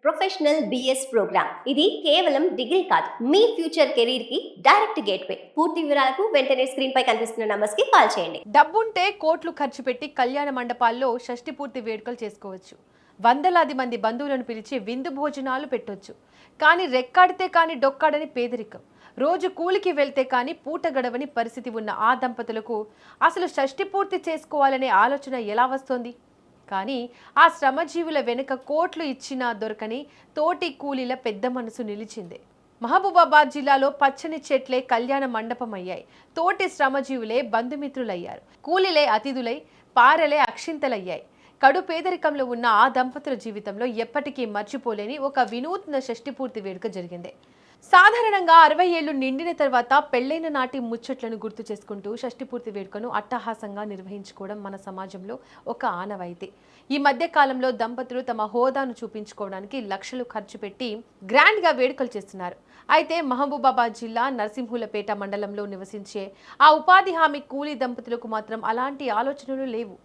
Professional BS programme. ఇది కేవలం degree కాదు, మీ ఫ్యూచర్ కెరీర్ కి డైరెక్ట్ గేట్వే. పూర్తి వివరాలకు వెంటనే స్క్రీన్ పై కనిపిస్తున్న నంబర్స్ కి కాల్ చేయండి. డబ్బుంటే కోట్లు ఖర్చు పెట్టి కళ్యాణ మండపాల్లో షష్ఠి పూర్తి వేడుకలు చేసుకోవచ్చు. వందలాది మంది బంధువులను పిలిచి విందు భోజనాలు పెట్టొచ్చు. కానీ రెక్కాడితే కానీ డొక్కాడని పేదరికం, రోజు కూలికి వెళ్తే కానీ పూట గడవని పరిస్థితి ఉన్న ఆ దంపతులకు అసలు షష్ఠి పూర్తి చేసుకోవాలనే ఆలోచన ఎలా వస్తోంది? కానీ ఆ శ్రమజీవుల వెనుక కోట్లు ఇచ్చినా దొరకని తోటి కూలీల పెద్ద మనసు నిలిచిందే. మహబూబాబాద్ జిల్లాలో పచ్చని చెట్లే కళ్యాణ మండపం అయ్యాయి. తోటి శ్రమజీవులే బంధుమిత్రులయ్యారు. కూలీలే అతిథులై, పారలే అక్షింతలయ్యాయి. కడు పేదరికంలో ఉన్న ఆ దంపతుల జీవితంలో ఎప్పటికీ మర్చిపోలేని ఒక వినూత్న షష్ఠి పూర్తి వేడుక జరిగింది. సాధారణంగా 60 ఏళ్లు నిండిన తర్వాత పెళ్లైన నాటి ముచ్చట్లను గుర్తు చేసుకుంటూ షష్ఠి పూర్తి వేడుకను అట్టహాసంగా నిర్వహించుకోవడం మన సమాజంలో ఒక ఆనవాయితీ. ఈ మధ్య కాలంలో దంపతులు తమ హోదాను చూపించుకోవడానికి లక్షలు ఖర్చు పెట్టి గ్రాండ్ గా వేడుకలు చేస్తున్నారు. అయితే మహబూబాబాద్ జిల్లా నర్సింహులపేట మండలంలో నివసించే ఆ ఉపాధి హామీ కూలీ దంపతులకు మాత్రం అలాంటి ఆలోచనలు లేవు.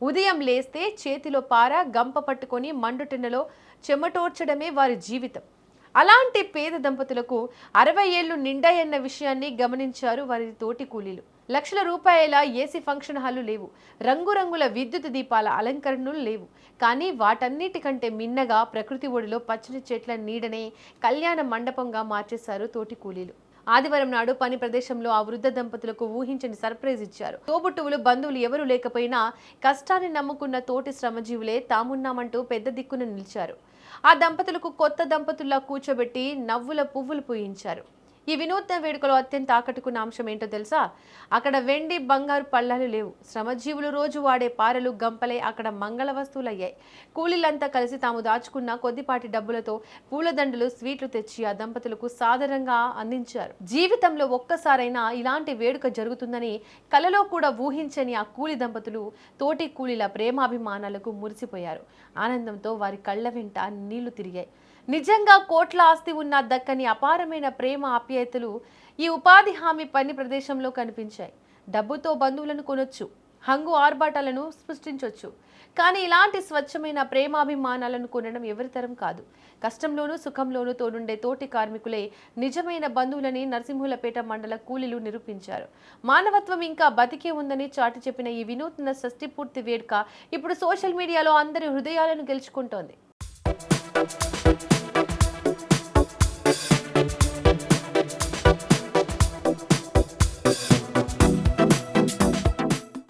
ఉదయం లేస్తే చేతిలో పార, గంప పట్టుకొని మండుటెండలో చెమటోర్చడమే వారి జీవితం. అలాంటి పేద దంపతులకు 60 ఏళ్లు నిండాయన్న విషయాన్ని గమనించారు వారి తోటి కూలీలు. లక్షల రూపాయల ఏసీ ఫంక్షన్ హాలు లేవు, రంగురంగుల విద్యుత్ దీపాల అలంకరణలు లేవు. కానీ వాటన్నిటికంటే మిన్నగా ప్రకృతి ఒడిలో పచ్చని చెట్ల నీడనే కళ్యాణ మండపంగా మార్చేశారు తోటి కూలీలు. ఆదివారం నాడు పని ప్రదేశంలో ఆ వృద్ధ దంపతులకు ఊహించని సర్ప్రైజ్ ఇచ్చారు. తోబుట్టువులు, బంధువులు ఎవరూ లేకపోయినా కష్టాన్ని నమ్ముకున్న తోటి శ్రమజీవులే తామున్నామంటూ పెద్ద దిక్కున నిలిచారు. ఆ దంపతులకు కొత్త దంపతుల్లా కూర్చోబెట్టి నవ్వుల పువ్వులు పూయించారు. ఈ వినూత్న వేడుకలో అత్యంత ఆకట్టుకున్న అంశం ఏంటో తెలుసా? అక్కడ వెండి, బంగారు పళ్ళాలు లేవు. శ్రమజీవులు రోజు వాడే పారలు, గంపలే అక్కడ మంగళ వస్తువులయ్యాయి. కూలీలంతా కలిసి తాము దాచుకున్న కొద్దిపాటి డబ్బులతో పూలదండలు, స్వీట్లు తెచ్చి ఆ దంపతులకు సాదరంగా అందించారు. జీవితంలో ఒక్కసారైనా ఇలాంటి వేడుక జరుగుతుందని కలలో కూడా ఊహించని ఆ కూలి దంపతులు తోటి కూలీల ప్రేమాభిమానాలకు మురిసిపోయారు. ఆనందంతో వారి కళ్ళ వెంట నీళ్లు తిరిగాయి. నిజంగా కోట్ల ఆస్తి ఉన్న దక్కని అపారమైన ప్రేమ, ఆప్యాయతలు ఈ ఉపాధి హామీ పని ప్రదేశంలో కనిపించాయి. డబ్బుతో బంధువులను కొనొచ్చు, హంగు ఆర్భాటాలను సృష్టించవచ్చు. కానీ ఇలాంటి స్వచ్ఛమైన ప్రేమాభిమానాలను కొనడం ఎవరితరం కాదు. కష్టంలోనూ సుఖంలోనూ తోడుండే తోటి కార్మికులే నిజమైన బంధువులని నర్సింహులపేట మండల కూలీలు నిరూపించారు. మానవత్వం ఇంకా బతికే ఉందని చాటి చెప్పిన ఈ వినూత్న షష్ఠి పూర్తి వేడుక ఇప్పుడు సోషల్ మీడియాలో అందరి హృదయాలను గెలుచుకుంటోంది.